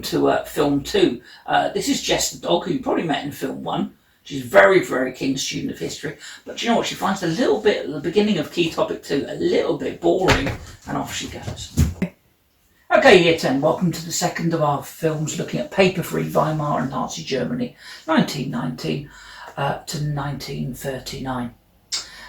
to film 2. This is Jess the dog, who you probably met in film 1. She's a very, very keen student of history, but you know what, she finds a little bit at the beginning of key topic 2 a little bit boring, and off she goes. Okay, Year 10, welcome to the second of our films looking at paper-free Weimar and Nazi Germany, 1919 to 1939.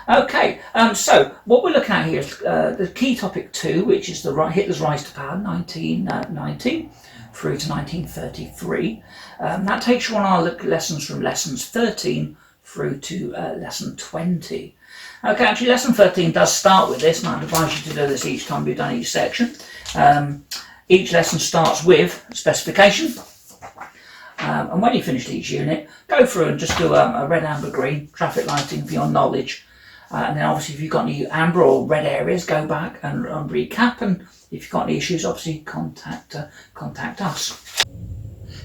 Okay, so what we're looking at here is the key topic 2, which is Hitler's rise to power, 1919 through to 1933. That takes you on our lessons from lessons 13 through to lesson 20. Okay, actually lesson 13 does start with this, and I'd advise you to do this each time you've done each section. Each lesson starts with specification. And when you finished each unit, go through and just do a red, amber, green traffic lighting for your knowledge. And then obviously if you've got any amber or red areas, go back and recap. And if you've got any issues, obviously contact us.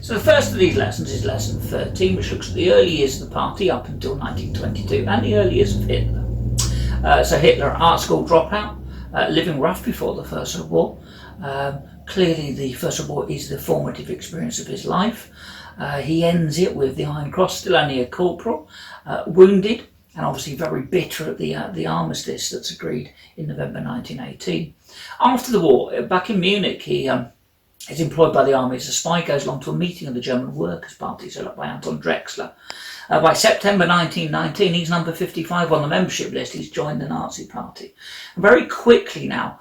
So the first of these lessons is lesson 13, which looks at the early years of the party up until 1922 and the early years of Hitler. So Hitler, art school dropout, living rough before the First World War. Clearly the First World War is the formative experience of his life. He ends it with the Iron Cross, still only a corporal, wounded, and obviously very bitter at the armistice that's agreed in November 1918. After the war, back in Munich, he is employed by the army as a spy, goes along to a meeting of the German Workers' Party, set up by Anton Drexler. By September 1919, he's number 55 on the membership list. He's joined the Nazi Party. And very quickly now,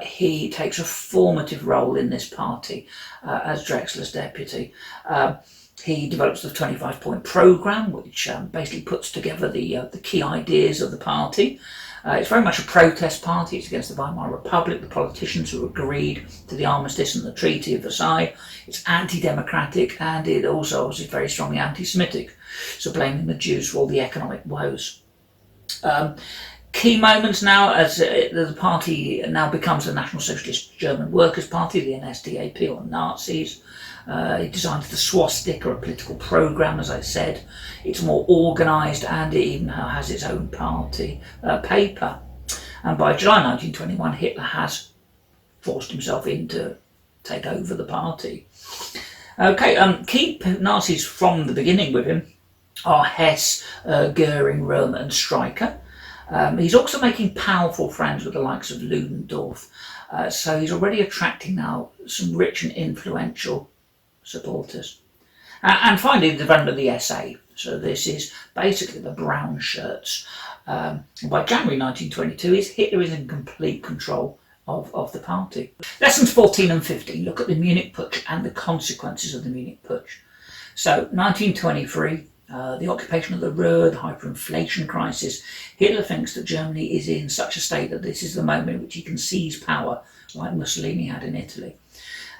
he takes a formative role in this party as Drexler's deputy. He develops the 25-point programme, which basically puts together the key ideas of the party. It's very much a protest party. It's against the Weimar Republic, the politicians who agreed to the armistice and the Treaty of Versailles. It's anti-democratic, and it also is very strongly anti-Semitic, so blaming the Jews for all the economic woes. Key moments now, as the party now becomes the National Socialist German Workers' Party, the NSDAP, or Nazis. He designed the swastika, a political programme, as I said. It's more organised, and it even has its own party paper. And by July 1921, Hitler has forced himself in to take over the party. Okay, key Nazis from the beginning with him are Hess, Goering, Römer and Streicher. He's also making powerful friends with the likes of Ludendorff. So he's already attracting now some rich and influential supporters. And finally, the development of the SA. So this is basically the brown shirts. By January 1922, Hitler is in complete control of the party. Lessons 14 and 15 look at the Munich Putsch and the consequences of the Munich Putsch. So 1923, the occupation of the Ruhr, the hyperinflation crisis. Hitler thinks that Germany is in such a state that this is the moment in which he can seize power, like Mussolini had in Italy.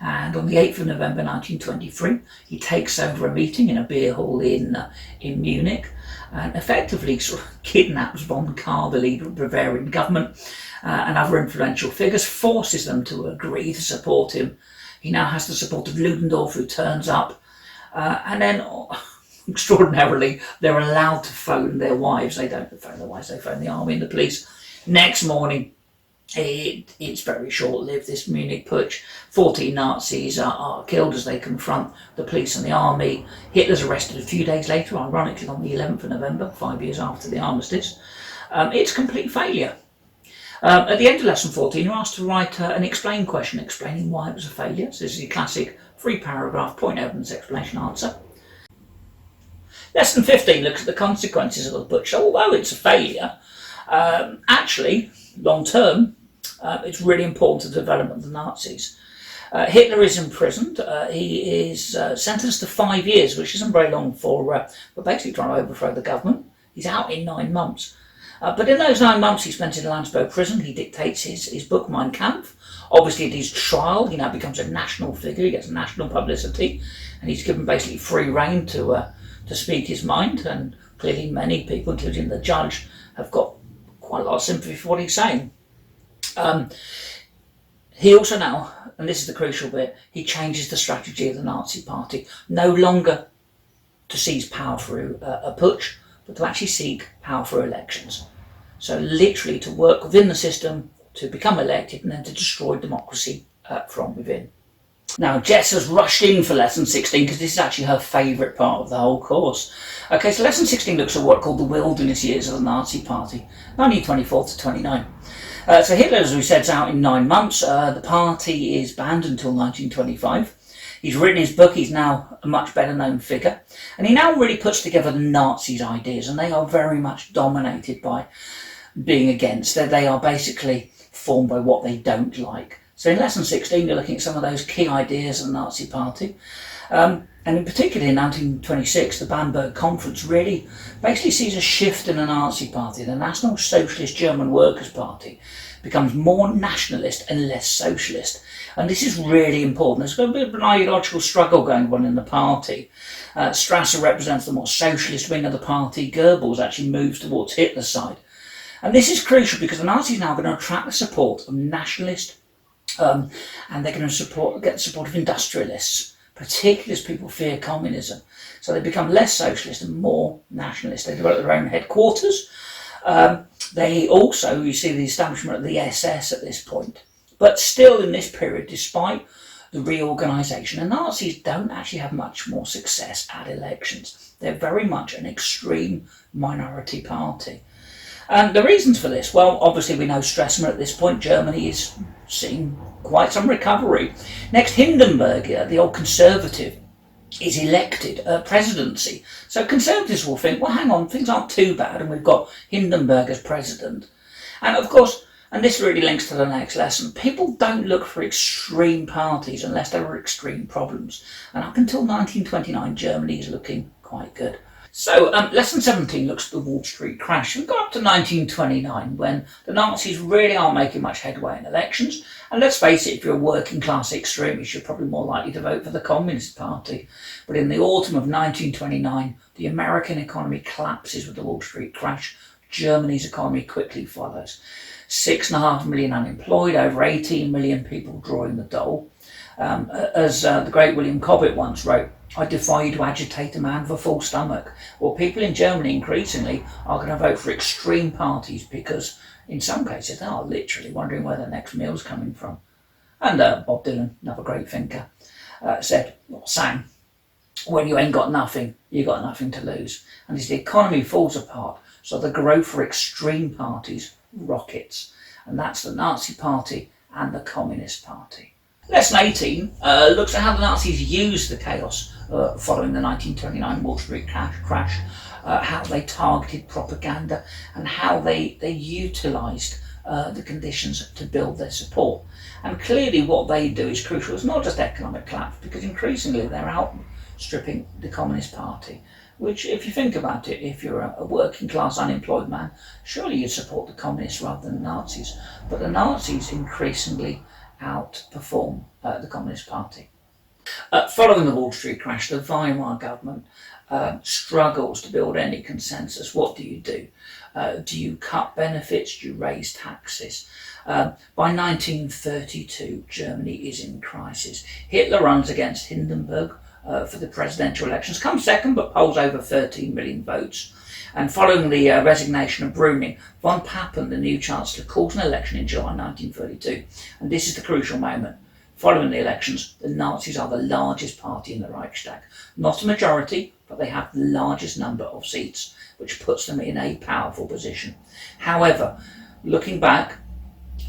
And on the 8th of November 1923, he takes over a meeting in a beer hall in Munich, and effectively sort of kidnaps von Kahr, the leader of the Bavarian government, and other influential figures, forces them to agree to support him. He now has the support of Ludendorff, who turns up, and then extraordinarily, they're allowed to phone their wives. They don't phone their wives, they phone the army and the police. Next morning, it's very short-lived, this Munich Putsch. 14 Nazis are killed as they confront the police and the army. Hitler's arrested a few days later, ironically on the 11th of November, 5 years after the armistice. It's a complete failure. At the end of lesson 14, you're asked to write an explain question explaining why it was a failure. So this is your classic 3-paragraph point evidence explanation answer. Lesson 15 looks at the consequences of the putsch. So although it's a failure, actually, long term, it's really important to the development of the Nazis. Hitler is imprisoned. He is sentenced to 5 years, which isn't very long for basically trying to overthrow the government. He's out in 9 months. But in those 9 months he spent in Landsberg prison, he dictates his book Mein Kampf. Obviously at his trial, he now becomes a national figure, he gets national publicity, and he's given basically free rein to speak his mind, and clearly many people, including the judge, have got quite a lot of sympathy for what he's saying. He also now, and this is the crucial bit, he changes the strategy of the Nazi party, no longer to seize power through a putsch, but to actually seek power through elections. So literally to work within the system, to become elected, and then to destroy democracy from within. Now, Jess has rushed in for lesson 16 because this is actually her favourite part of the whole course. Okay, so lesson 16 looks at what are called the wilderness years of the Nazi Party, 1924 to 29. So Hitler, as we said, is out in 9 months. The party is banned until 1925. He's written his book, he's now a much better known figure. And he now really puts together the Nazis' ideas, and they are very much dominated by being against. They are basically formed by what they don't like. So in lesson 16, you're looking at some of those key ideas of the Nazi Party. And in particular in 1926, the Bamberg Conference really basically sees a shift in the Nazi Party. The National Socialist German Workers' Party becomes more nationalist and less socialist. And this is really important. There's got a bit of an ideological struggle going on in the party. Strasser represents the more socialist wing of the party. Goebbels actually moves towards Hitler's side. And this is crucial because the Nazis are now going to attract the support of nationalist and they're going to get the support of industrialists, particularly as people fear communism. So they become less socialist and more nationalist. They develop their own headquarters. They also, you see the establishment of the SS at this point. But still in this period, despite the reorganisation, the Nazis don't actually have much more success at elections. They're very much an extreme minority party. And the reasons for this, well, obviously we know Stresemann at this point. Germany is seeing quite some recovery. Next, Hindenburg, the old conservative, is elected presidency. So conservatives will think, well, hang on, things aren't too bad, and we've got Hindenburg as president. And of course, and this really links to the next lesson, people don't look for extreme parties unless there are extreme problems. And up until 1929, Germany is looking quite good. So lesson 17 looks at the Wall Street crash. We got up to 1929 when the Nazis really aren't making much headway in elections. And let's face it, if you're a working class extremist, you're probably more likely to vote for the Communist Party. But in the autumn of 1929, the American economy collapses with the Wall Street crash. Germany's economy quickly follows. 6.5 million unemployed, over 18 million people drawing the dole. As the great William Cobbett once wrote, I defy you to agitate a man with a full stomach. Well, people in Germany increasingly are going to vote for extreme parties because in some cases they are literally wondering where their next meal's coming from. And Bob Dylan, another great thinker, sang, when you ain't got nothing, you got nothing to lose. And as the economy falls apart, so the growth for extreme parties rockets. And that's the Nazi Party and the Communist Party. Lesson 18 looks at how the Nazis used the chaos following the 1929 Wall Street crash, how they targeted propaganda and how they utilised the conditions to build their support. And clearly what they do is crucial. It's not just economic collapse, because increasingly they're outstripping the Communist Party, which, if you think about it, if you're a working class unemployed man, surely you'd support the Communists rather than the Nazis. But the Nazis increasingly outperform the Communist Party. Following the Wall Street crash, the Weimar government struggles to build any consensus. What do? Do you cut benefits? Do you raise taxes? By 1932, Germany is in crisis. Hitler runs against Hindenburg for the presidential elections, comes second but polls over 13 million votes. And following the resignation of Brüning, von Papen, the new chancellor, calls an election in July 1932. And this is the crucial moment. Following the elections, the Nazis are the largest party in the Reichstag. Not a majority, but they have the largest number of seats, which puts them in a powerful position. However, looking back,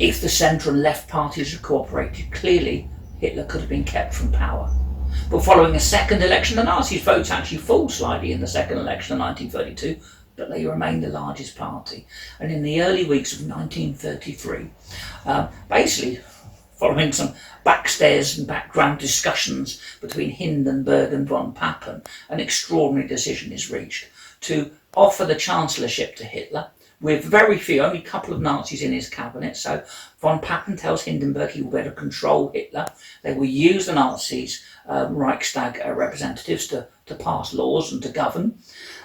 if the centre and left parties had cooperated, clearly Hitler could have been kept from power. But following a second election, the Nazis' votes actually fall slightly in the second election of 1932, but they remain the largest party. And in the early weeks of 1933, basically following some backstairs and background discussions between Hindenburg and von Papen, an extraordinary decision is reached to offer the chancellorship to Hitler, with very few, only a couple of Nazis in his cabinet. So von Papen tells Hindenburg he will better control Hitler. They will use the Nazis' Reichstag representatives to pass laws and to govern.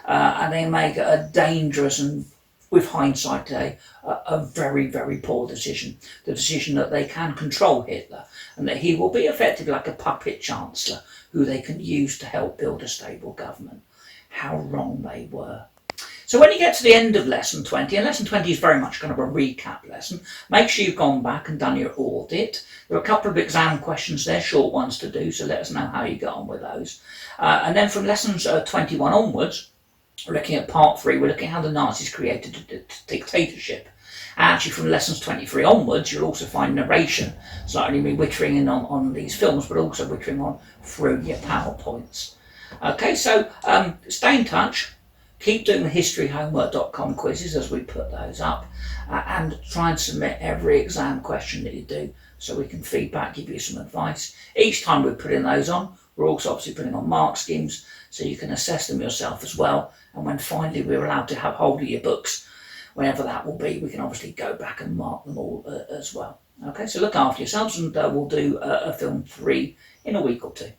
And they make a dangerous and, with hindsight today, a very, very poor decision. The decision that they can control Hitler and that he will be effectively like a puppet chancellor who they can use to help build a stable government. How wrong they were. So when you get to the end of lesson 20, and lesson 20 is very much kind of a recap lesson, make sure you've gone back and done your audit. There are a couple of exam questions there, short ones to do, so let us know how you get on with those. And then from lessons 21 onwards, we're looking at part 3, we're looking at how the Nazis created a dictatorship. Actually, from lessons 23 onwards, you'll also find narration. It's not only me wittering in on these films, but also wittering on through your PowerPoints. Okay, so stay in touch. Keep doing the historyhomework.com quizzes as we put those up, and try and submit every exam question that you do so we can feedback, give you some advice. Each time we're putting those on, we're also obviously putting on mark schemes so you can assess them yourself as well. And when finally we're allowed to have hold of your books, whenever that will be, we can obviously go back and mark them all as well. Okay, so look after yourselves, and we'll do a film 3 in a week or 2.